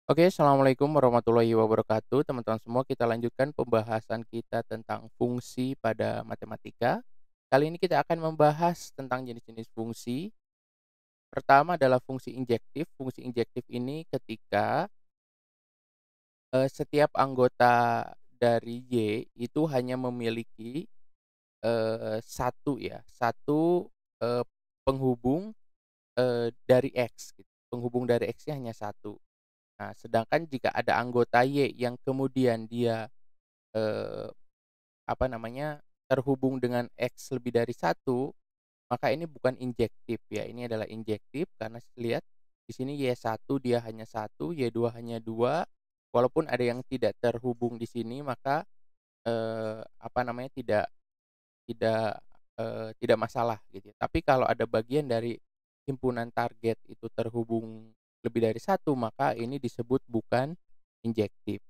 Oke, assalamualaikum warahmatullahi wabarakatuh. Teman-teman semua, kita lanjutkan pembahasan kita tentang fungsi pada matematika. Kali ini kita akan membahas tentang jenis-jenis fungsi. Pertama adalah fungsi injektif. Fungsi injektif ini ketika setiap anggota dari Y itu hanya memiliki satu ya, satu penghubung dari X. Gitu. Penghubung dari X-nya hanya satu. Nah, sedangkan jika ada anggota Y yang kemudian dia eee, apa namanya, terhubung dengan X lebih dari satu, maka ini bukan injektif ya, ini adalah injektif karena lihat di sini Y1 dia hanya satu, Y2 hanya 2, walaupun ada yang tidak terhubung di sini maka, apa namanya, tidak, tidak masalah gitu ya. Tapi kalau ada bagian dari himpunan target itu terhubung lebih dari satu, maka ini disebut bukan injektif.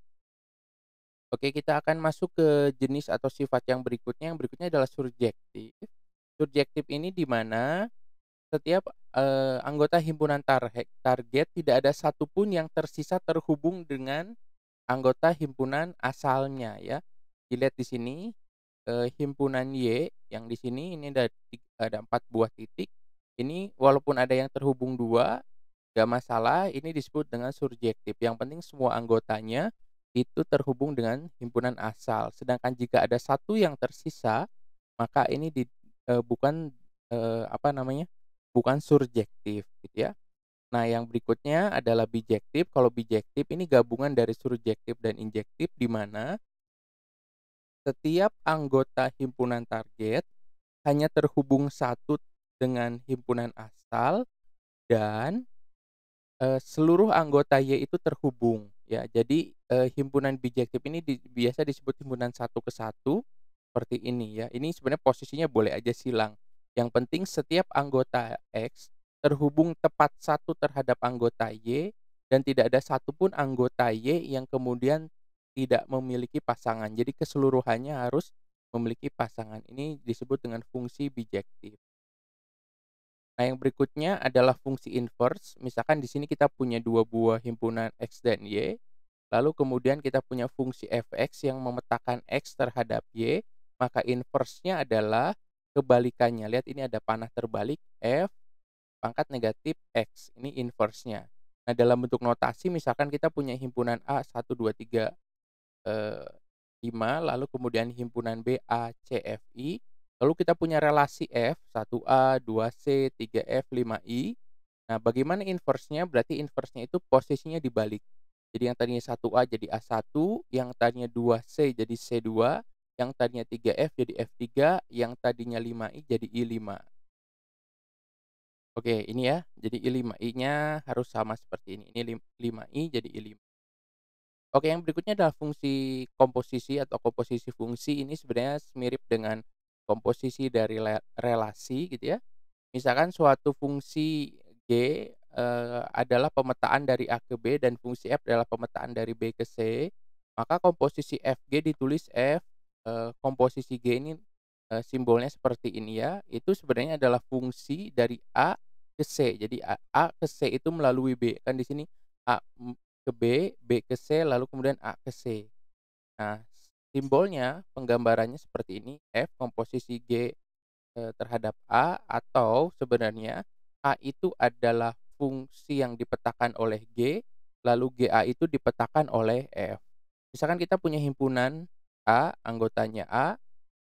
Oke, kita akan masuk ke jenis atau sifat yang berikutnya. Yang berikutnya adalah surjektif. Surjektif ini di mana setiap, anggota himpunan target tidak ada satupun yang tersisa terhubung dengan anggota himpunan asalnya ya. Dilihat di sini, himpunan Y yang di sini ini ada 4 buah titik. Ini walaupun ada yang terhubung 2, nggak masalah, ini disebut dengan surjektif. Yang penting semua anggotanya itu terhubung dengan himpunan asal. Sedangkan jika ada satu yang tersisa, maka ini bukan, apa namanya, bukan surjektif gitu ya. Nah, yang berikutnya adalah bijektif. Kalau bijektif ini gabungan dari surjektif dan injektif di mana setiap anggota himpunan target hanya terhubung satu dengan himpunan asal dan seluruh anggota Y itu terhubung ya. Jadi, himpunan bijektif ini biasa disebut himpunan satu ke satu, seperti ini ya. Ini sebenarnya posisinya boleh aja silang. Yang penting setiap anggota X terhubung tepat satu terhadap anggota Y dan tidak ada satupun anggota Y yang kemudian tidak memiliki pasangan. Jadi keseluruhannya harus memiliki pasangan. Ini disebut dengan fungsi bijektif. Nah, yang berikutnya adalah fungsi inverse. Misalkan di sini kita punya 2 buah himpunan X dan Y, lalu kemudian kita punya fungsi fx yang memetakan X terhadap Y, maka inverse-nya adalah kebalikannya. Lihat ini ada panah terbalik F pangkat negatif X, ini inverse-nya. Nah, dalam bentuk notasi misalkan kita punya himpunan A 1, 2, 3, eee, 5, lalu kemudian himpunan B, A, C, F, I, lalu kita punya relasi F, 1A, 2C, 3F, 5I. Nah, bagaimana inverse-nya? Berarti inverse-nya itu posisinya dibalik. Jadi yang tadinya 1A jadi A1, yang tadinya 2C jadi C2, yang tadinya 3F jadi F3, yang tadinya 5I jadi I5. Oke, ini ya. Jadi I5I-nya harus sama seperti ini. Ini 5I jadi I5. Oke, yang berikutnya adalah fungsi komposisi atau komposisi fungsi. Ini sebenarnya mirip dengan komposisi dari relasi gitu ya. Misalkan suatu fungsi G, adalah pemetaan dari A ke B dan fungsi F adalah pemetaan dari B ke C, maka komposisi FG ditulis F, komposisi G ini, simbolnya seperti ini ya, itu sebenarnya adalah fungsi dari A ke C. Jadi A ke C itu melalui B, kan di sini A ke B, B ke C, lalu kemudian A ke C. Nah, simbolnya, penggambarannya seperti ini, F komposisi G terhadap A atau sebenarnya A itu adalah fungsi yang dipetakan oleh G, lalu GA itu dipetakan oleh F. Misalkan kita punya himpunan A, anggotanya A,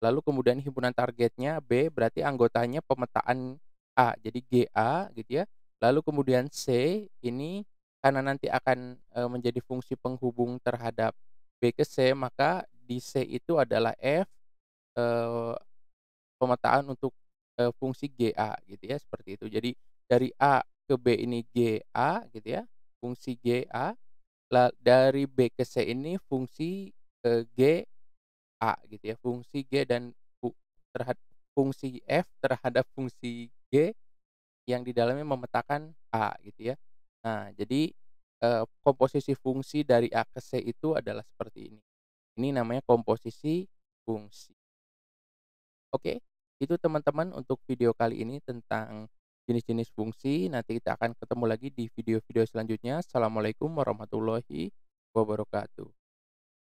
lalu kemudian himpunan targetnya B, berarti anggotanya pemetaan A, jadi GA gitu ya. Lalu kemudian C ini karena nanti akan, menjadi fungsi penghubung terhadap B ke C, maka di C itu adalah F, eee pemetaan untuk, fungsi GA gitu ya, seperti itu. Jadi dari A ke B ini GA gitu ya, fungsi GA, dari B ke C ini fungsi, GA gitu ya, fungsi G dan terhad fungsi F terhadap fungsi G yang di dalamnya memetakan A gitu ya. Nah, jadi, komposisi fungsi dari A ke C itu adalah seperti ini. Ini namanya komposisi fungsi. Oke, itu teman-teman untuk video kali ini tentang jenis-jenis fungsi. Nanti kita akan ketemu lagi di video-video selanjutnya. Assalamualaikum warahmatullahi wabarakatuh.